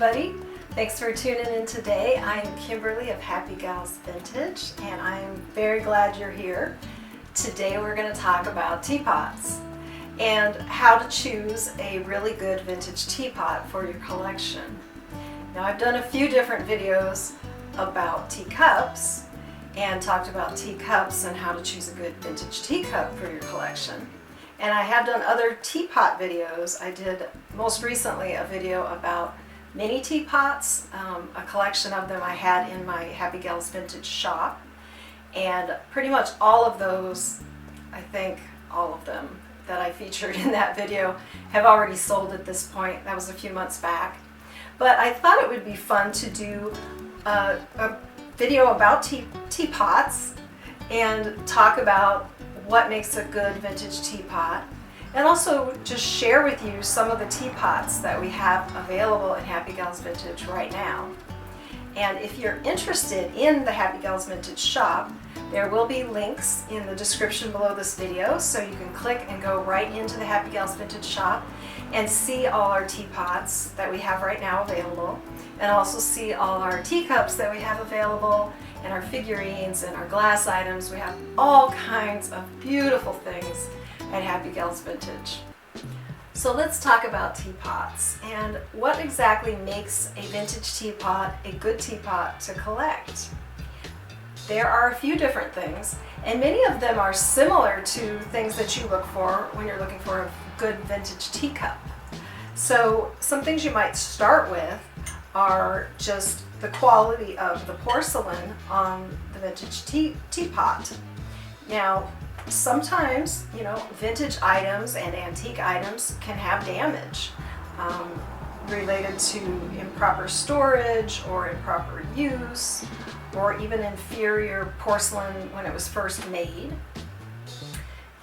everybody. Thanks for tuning in today. I am Kimberly of Happy Gals Vintage, and I am very glad you're here. Today we're going to talk about teapots and how to choose a really good vintage teapot for your collection. Now, I've done a few different videos about teacups and talked about teacups and how to choose a good vintage teacup for your collection. And I have done other teapot videos. I did most recently a video about mini teapots, a collection of them I had in my Happy Gals Vintage shop. And pretty much all of those, I think all of them that I featured in that video have already sold at this point. That was a few months back. But I thought it would be fun to do a video about teapots and talk about what makes a good vintage teapot, and also just share with you some of the teapots that we have available in Happy Gals Vintage right now. And if you're interested in the Happy Gals Vintage shop, there will be links in the description below this video, so you can click and go right into the Happy Gals Vintage shop and see all our teapots that we have right now available, and also see all our teacups that we have available, and our figurines and our glass items. We have all kinds of beautiful things at Happy Gals Vintage. So let's talk about teapots and what exactly makes a vintage teapot a good teapot to collect. There are a few different things, and many of them are similar to things that you look for when you're looking for a good vintage teacup. So some things you might start with are just the quality of the porcelain on the vintage teapot. Now, sometimes, vintage items and antique items can have damage related to improper storage or improper use, or even inferior porcelain when it was first made.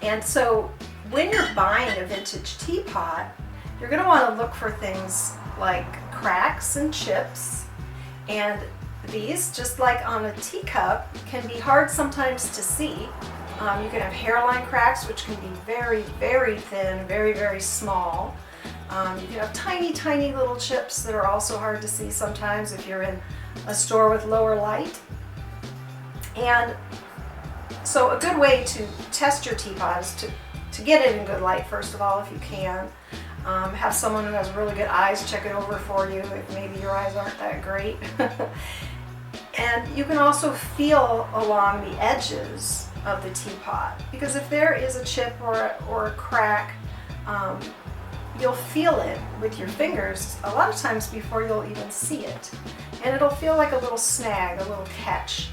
And so when you're buying a vintage teapot, you're going to want to look for things like cracks and chips, and these, just like on a teacup, can be hard sometimes to see. You can have hairline cracks, which can be very, very thin, very, very small. You can have tiny, tiny little chips that are also hard to see sometimes if you're in a store with lower light. And so a good way to test your teapot is to get it in good light, first of all, if you can. Have someone who has really good eyes check it over for you if maybe your eyes aren't that great. And you can also feel along the edges of the teapot, because if there is a chip or a crack, you'll feel it with your fingers a lot of times before you'll even see it. And it'll feel like a little snag, a little catch.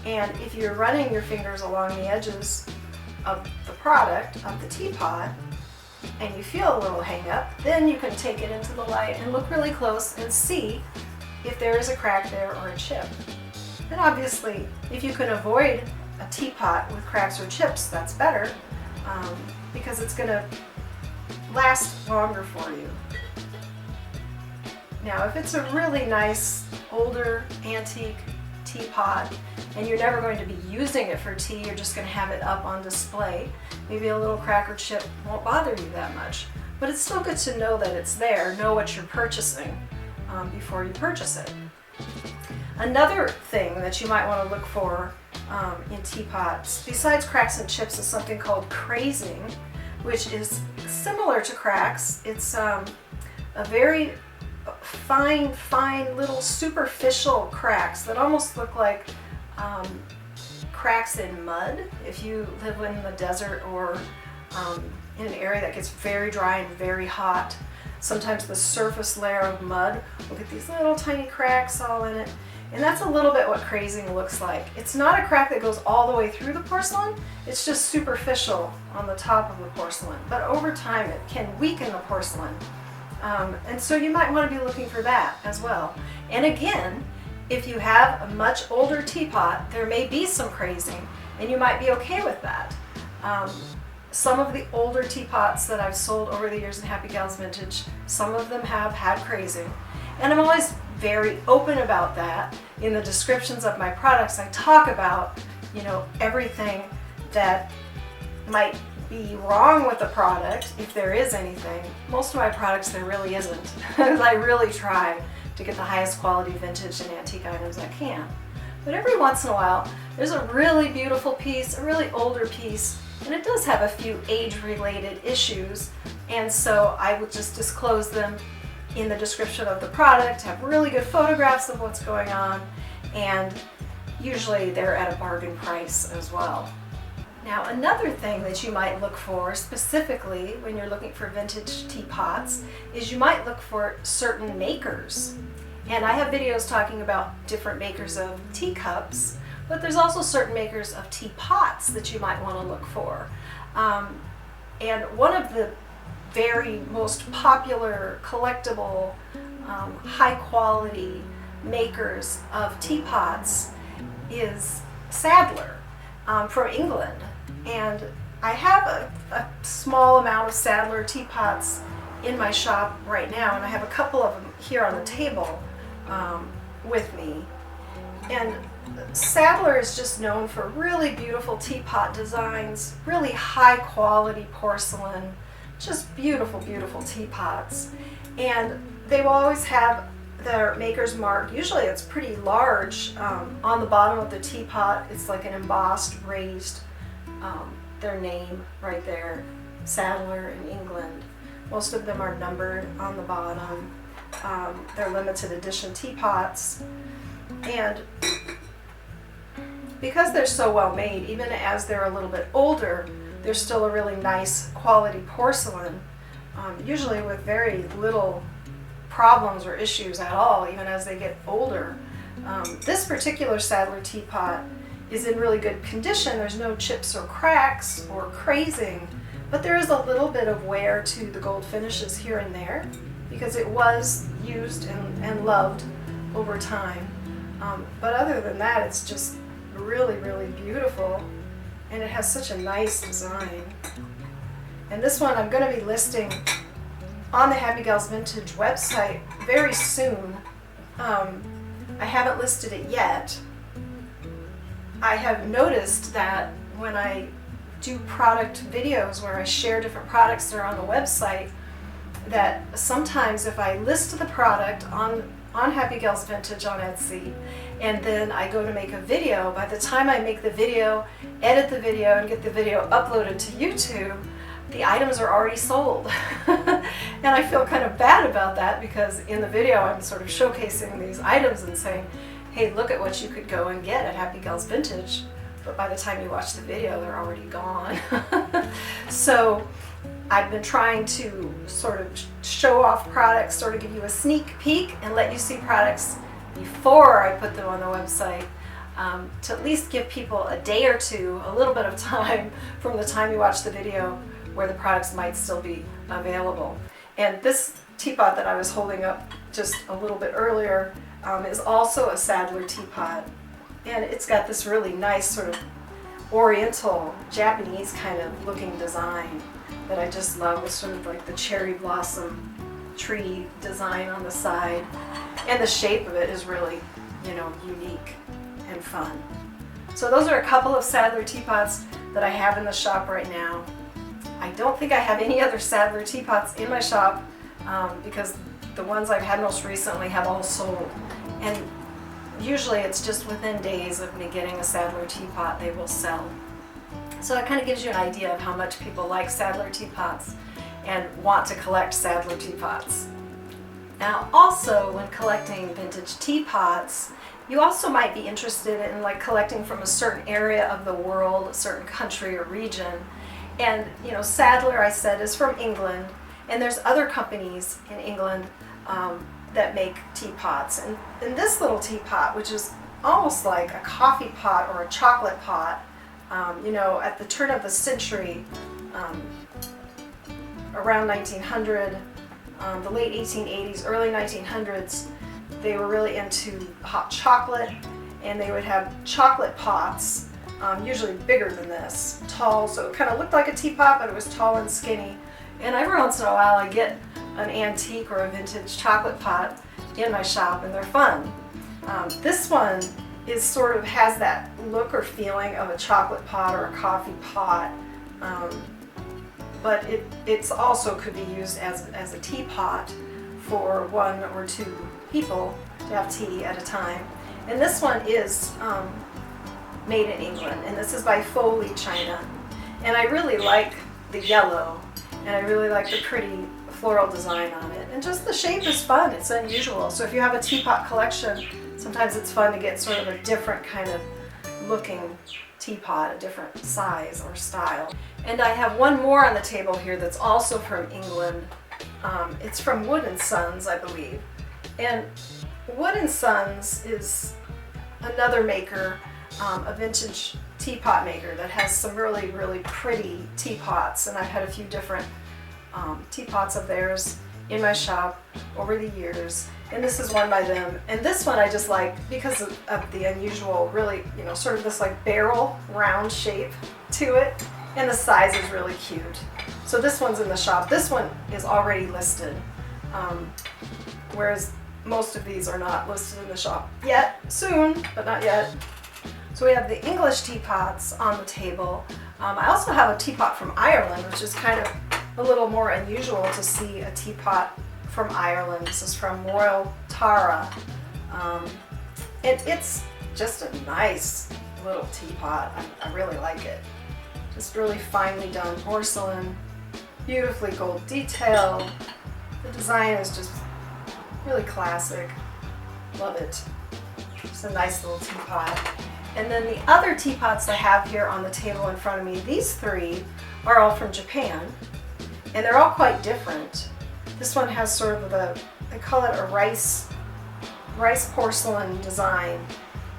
And if you're running your fingers along the edges of the product, of the teapot, and you feel a little hang up, then you can take it into the light and look really close and see if there is a crack there or a chip. And obviously, if you can avoid a teapot with cracks or chips, that's better, because it's going to last longer for you. Now, if it's a really nice, older, antique teapot, and you're never going to be using it for tea, you're just going to have it up on display, maybe a little crack or chip won't bother you that much. But it's still good to know that it's there, know what you're purchasing before you purchase it. Another thing that you might want to look for in teapots, besides cracks and chips, is something called crazing, which is similar to cracks. It's a very fine little superficial cracks that almost look like cracks in mud. If you live in the desert or in an area that gets very dry and very hot, sometimes the surface layer of mud will get these little tiny cracks all in it. And that's a little bit what crazing looks like. It's not a crack that goes all the way through the porcelain, it's just superficial on the top of the porcelain. But over time it can weaken the porcelain. And so you might want to be looking for that as well. And again, if you have a much older teapot, there may be some crazing, and you might be okay with that. Some of the older teapots that I've sold over the years in Happy Gals Vintage, some of them have had crazing. And I'm always very open about that. In the descriptions of my products, I talk about, everything that might be wrong with the product, if there is anything. Most of my products there really isn't. I really try to get the highest quality vintage and antique items I can. But every once in a while, there's a really beautiful piece, a really older piece, and it does have a few age-related issues, and so I will just disclose them in the description of the product, have really good photographs of what's going on, and usually they're at a bargain price as well. Now, another thing that you might look for specifically when you're looking for vintage teapots is you might look for certain makers. And I have videos talking about different makers of teacups, but there's also certain makers of teapots that you might want to look for. And one of the very most popular, collectible, high quality makers of teapots is Sadler from England. And I have a small amount of Sadler teapots in my shop right now, and I have a couple of them here on the table with me. And Sadler is just known for really beautiful teapot designs, really high quality porcelain, just beautiful, beautiful teapots. And they will always have their maker's mark. Usually it's pretty large on the bottom of the teapot. It's like an embossed, raised, their name right there, Sadler in England. Most of them are numbered on the bottom. They're limited edition teapots. And because they're so well made, even as they're a little bit older, they're still a really nice quality porcelain, usually with very little problems or issues at all, even as they get older. This particular Sadler teapot is in really good condition. There's no chips or cracks or crazing, but there is a little bit of wear to the gold finishes here and there because it was used and loved over time. But other than that, it's just really, really beautiful, and it has such a nice design. And this one I'm going to be listing on the Happy Gals Vintage website very soon. I haven't listed it yet. I have noticed that when I do product videos where I share different products that are on the website, that sometimes if I list the product on Happy Gals Vintage on Etsy, and then I go to make a video, by the time I make the video, edit the video, and get the video uploaded to YouTube, the items are already sold. And I feel kind of bad about that because in the video I'm sort of showcasing these items and saying, hey, look at what you could go and get at Happy Gals Vintage, but by the time you watch the video, they're already gone. So I've been trying to sort of show off products, sort of give you a sneak peek and let you see products before I put them on the website, to at least give people a day or two, a little bit of time from the time you watch the video where the products might still be available. And this teapot that I was holding up just a little bit earlier is also a Sadler teapot, and it's got this really nice sort of oriental, Japanese kind of looking design that I just love, with sort of like the cherry blossom tree design on the side, and the shape of it is really, you know, unique and fun. So those are a couple of Sadler teapots that I have in the shop right now. I don't think I have any other Sadler teapots in my shop because the ones I've had most recently have all sold, and usually it's just within days of me getting a Sadler teapot they will sell. So it kind of gives you an idea of how much people like Sadler teapots and want to collect Sadler teapots. Now also, when collecting vintage teapots, you also might be interested in like collecting from a certain area of the world, a certain country or region. And you know, Sadler, I said, is from England, and there's other companies in England that make teapots. And this little teapot, which is almost like a coffee pot or a chocolate pot, you know, at the turn of the century, around 1900, the late 1880s, early 1900s, they were really into hot chocolate, and they would have chocolate pots, usually bigger than this, tall, so it kind of looked like a teapot, but it was tall and skinny. And every once in a while I get an antique or a vintage chocolate pot in my shop, and they're fun. This one is sort of has that look or feeling of a chocolate pot or a coffee pot, but it's also could be used as a teapot for one or two people to have tea at a time. And this one is made in England, and this is by Foley China. And I really like the yellow, and I really like the pretty floral design on it. And just the shape is fun, it's unusual. So if you have a teapot collection, sometimes it's fun to get sort of a different kind of looking teapot, a different size or style. And I have one more on the table here that's also from England. It's from Wood & Sons, I believe. And Wood & Sons is another maker, a vintage teapot maker that has some really, really pretty teapots. And I've had a few different teapots of theirs in my shop over the years. And this is one by them. And this one I just like because of the unusual, really, you know, sort of this like barrel round shape to it. And the size is really cute. So this one's in the shop. This one is already listed, whereas most of these are not listed in the shop yet. Soon, but not yet. So we have the English teapots on the table. I also have a teapot from Ireland, which is kind of a little more unusual to see a teapot from Ireland. This is from Royal Tara. It's just a nice little teapot. I really like it. Just really finely done porcelain, beautifully gold detail. The design is just really classic. Love it. Just a nice little teapot. And then the other teapots I have here on the table in front of me, these three are all from Japan, and they're all quite different. This one has sort of they call it a rice porcelain design.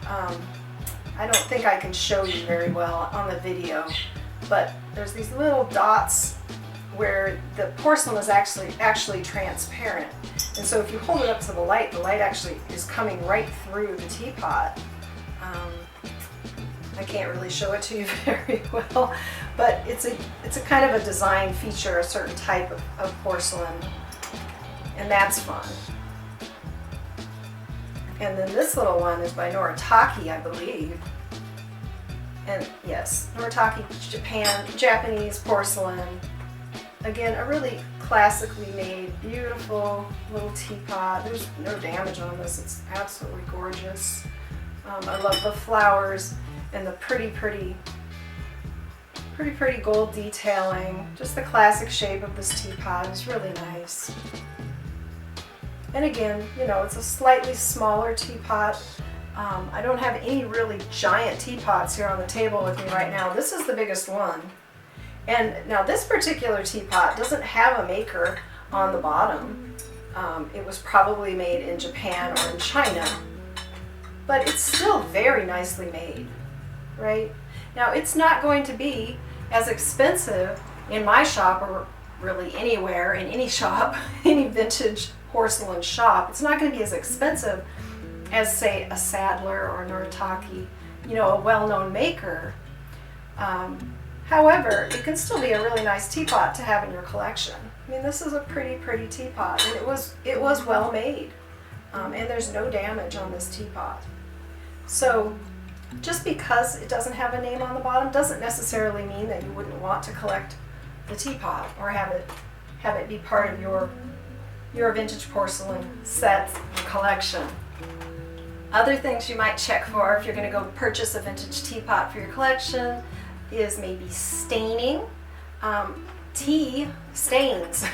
I don't think I can show you very well on the video, but there's these little dots where the porcelain is actually transparent. And so if you hold it up to the light actually is coming right through the teapot. I can't really show it to you very well, but it's a kind of a design feature, a certain type of porcelain, and that's fun. And then this little one is by Noritake, I believe. And yes, Noritake, Japanese porcelain. Again, a really classically made, beautiful little teapot. There's no damage on this. It's absolutely gorgeous. I love the flowers and the pretty gold detailing. Just the classic shape of this teapot is really nice. And again, you know, it's a slightly smaller teapot. I don't have any really giant teapots here on the table with me right now. This is the biggest one. And now this particular teapot doesn't have a maker on the bottom. It was probably made in Japan or in China, but it's still very nicely made, right? Now it's not going to be as expensive in my shop or really anywhere in any shop, any vintage porcelain shop. It's not going to be as expensive as, say, a Sadler or Noritake, you know, a well-known maker. However, it can still be a really nice teapot to have in your collection. I mean, this is a pretty teapot, and it was well made, and there's no damage on this teapot. So just because it doesn't have a name on the bottom doesn't necessarily mean that you wouldn't want to collect the teapot or have it be part of your vintage porcelain set collection. Other things you might check for if you're going to go purchase a vintage teapot for your collection is maybe staining. Tea stains,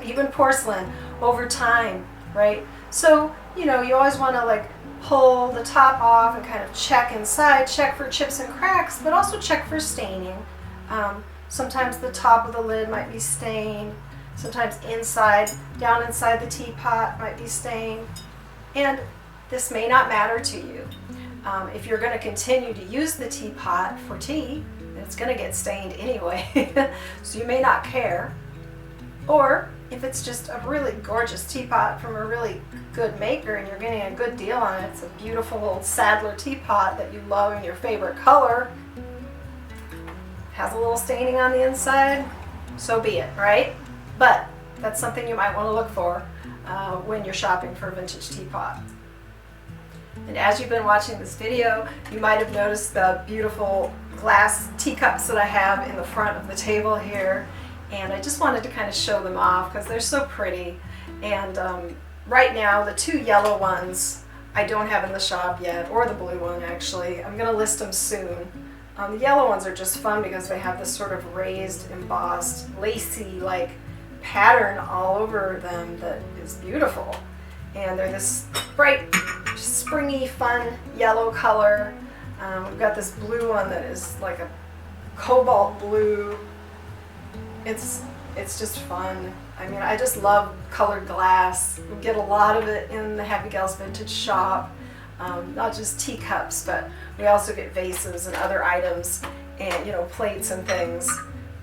even porcelain, over time, right? So, you know, you always want to like pull the top off and kind of check inside, check for chips and cracks, but also check for staining. Sometimes the top of the lid might be stained. Sometimes down inside the teapot might be stained. And this may not matter to you. If you're going to continue to use the teapot for tea, it's going to get stained anyway, so you may not care. Or if it's just a really gorgeous teapot from a really good maker and you're getting a good deal on it, it's a beautiful old Sadler teapot that you love in your favorite color, has a little staining on the inside, so be it, right? But that's something you might want to look for when you're shopping for a vintage teapot. And as you've been watching this video, you might have noticed the beautiful glass teacups that I have in the front of the table here. And I just wanted to kind of show them off because they're so pretty and right now the two yellow ones I don't have in the shop yet, or the blue one actually. I'm gonna list them soon. The yellow ones are just fun because they have this sort of raised, embossed, lacy like pattern all over them that is beautiful. And they're this bright, springy, fun yellow color. We've got this blue one that is like a cobalt blue. It's just fun. I mean, I just love colored glass. We get a lot of it in the Happy Gals Vintage shop. Not just teacups, but we also get vases and other items, and plates and things,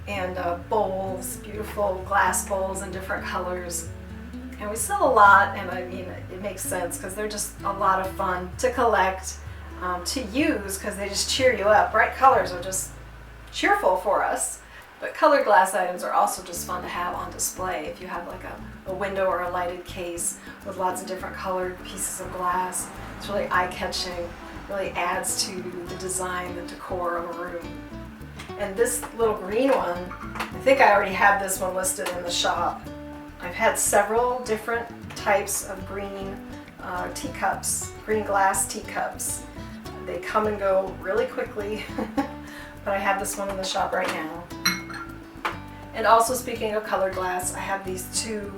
and bowls, beautiful glass bowls in different colors. And we sell a lot, and I mean, it makes sense because they're just a lot of fun to collect, to use, because they just cheer you up. Bright colors are just cheerful for us, but colored glass items are also just fun to have on display. If you have like a window or a lighted case with lots of different colored pieces of glass, it's really eye-catching, really adds to the design, the decor of a room. And this little green one, I think I already have this one listed in the shop. I've had several different types of green teacups, green glass teacups. They come and go really quickly, but I have this one in the shop right now. And also, speaking of colored glass, I have these two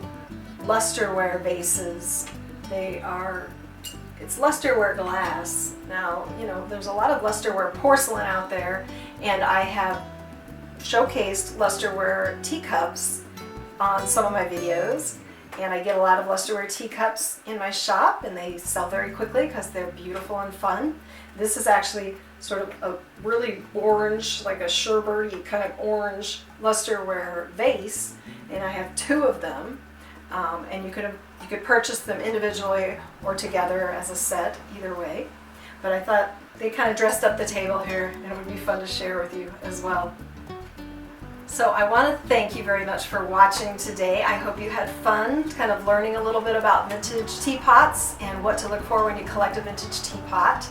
lusterware vases. It's lusterware glass. Now, there's a lot of lusterware porcelain out there, and I have showcased lusterware teacups on some of my videos, and I get a lot of lusterware teacups in my shop, and they sell very quickly because they're beautiful and fun. This is actually sort of a really orange, like a sherbety kind of orange lusterware vase, and I have two of them, and you could purchase them individually or together as a set, either way. But I thought they kind of dressed up the table here, and it would be fun to share with you as well. So I want to thank you very much for watching today. I hope you had fun kind of learning a little bit about vintage teapots and what to look for when you collect a vintage teapot.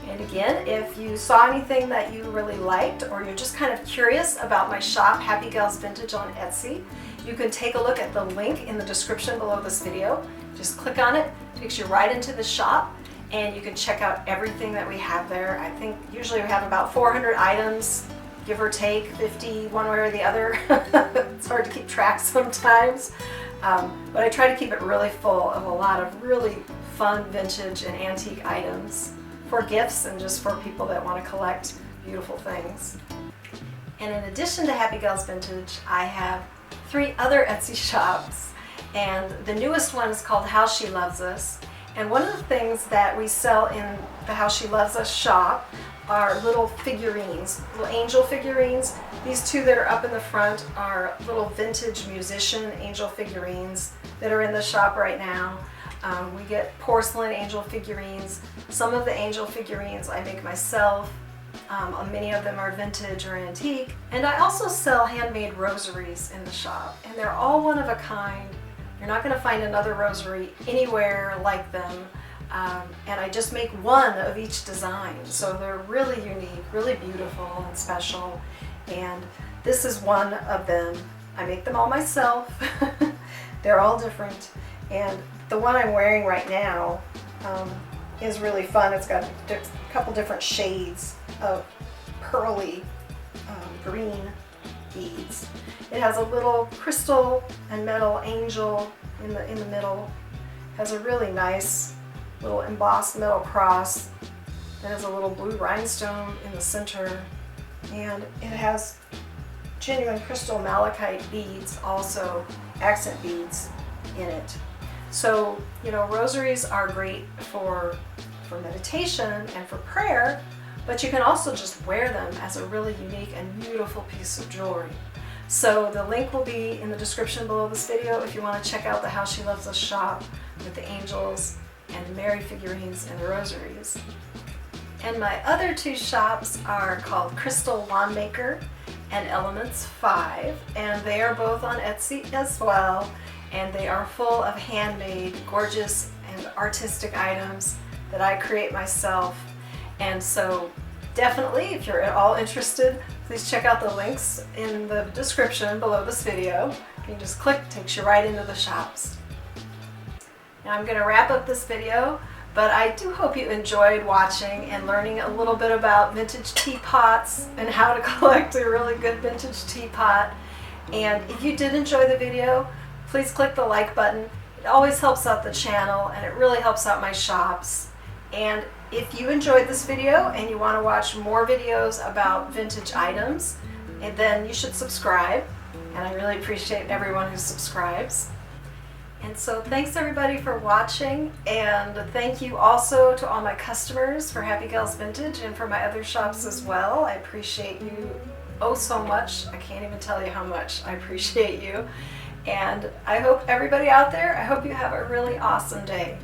And again, if you saw anything that you really liked, or you're just kind of curious about my shop, Happy Gals Vintage on Etsy, you can take a look at the link in the description below this video. Just click on it, takes you right into the shop, and you can check out everything that we have there. I think usually we have about 400 items, give or take 50 one way or the other. It's hard to keep track sometimes, but I try to keep it really full of a lot of really fun vintage and antique items for gifts and just for people that want to collect beautiful things. And in addition to Happy Gals Vintage, I have 3 other Etsy shops, and the newest one is called How She Loves Us. And one of the things that we sell in the How She Loves Us shop are little figurines, little angel figurines. These two that are up in the front are little vintage musician angel figurines that are in the shop right now. We get porcelain angel figurines. Some of the angel figurines I make myself. Many of them are vintage or antique. And I also sell handmade rosaries in the shop, and they're all one of a kind. You're not going to find another rosary anywhere like them. And I just make one of each design, so they're really unique, really beautiful and special. And this is one of them. I make them all myself. They're all different, and the one I'm wearing right now is really fun. It's got a couple different shades of pearly green beads. It has a little crystal and metal angel in the middle. It has a really nice little embossed metal cross. It has a little blue rhinestone in the center, and it has genuine crystal malachite beads, also accent beads in it. So, rosaries are great for meditation and for prayer, but you can also just wear them as a really unique and beautiful piece of jewelry. So the link will be in the description below this video if you want to check out the How She Loves Us shop with the angels and the Mary figurines and the rosaries. And my other 2 shops are called Crystal Wandmaker and Elements 5, and they are both on Etsy as well, and they are full of handmade, gorgeous, and artistic items that I create myself. And so definitely, if you're at all interested, please check out the links in the description below this video. You can just click, takes you right into the shops. Now I'm going to wrap up this video, but I do hope you enjoyed watching and learning a little bit about vintage teapots and how to collect a really good vintage teapot. And if you did enjoy the video, please click the like button. It always helps out the channel and it really helps out my shops. And if you enjoyed this video and you want to watch more videos about vintage items, then you should subscribe. And I really appreciate everyone who subscribes. And so thanks everybody for watching, and thank you also to all my customers for Happy Gals Vintage and for my other shops as well. I appreciate you oh so much. I can't even tell you how much I appreciate you. And I hope everybody out there, I hope you have a really awesome day.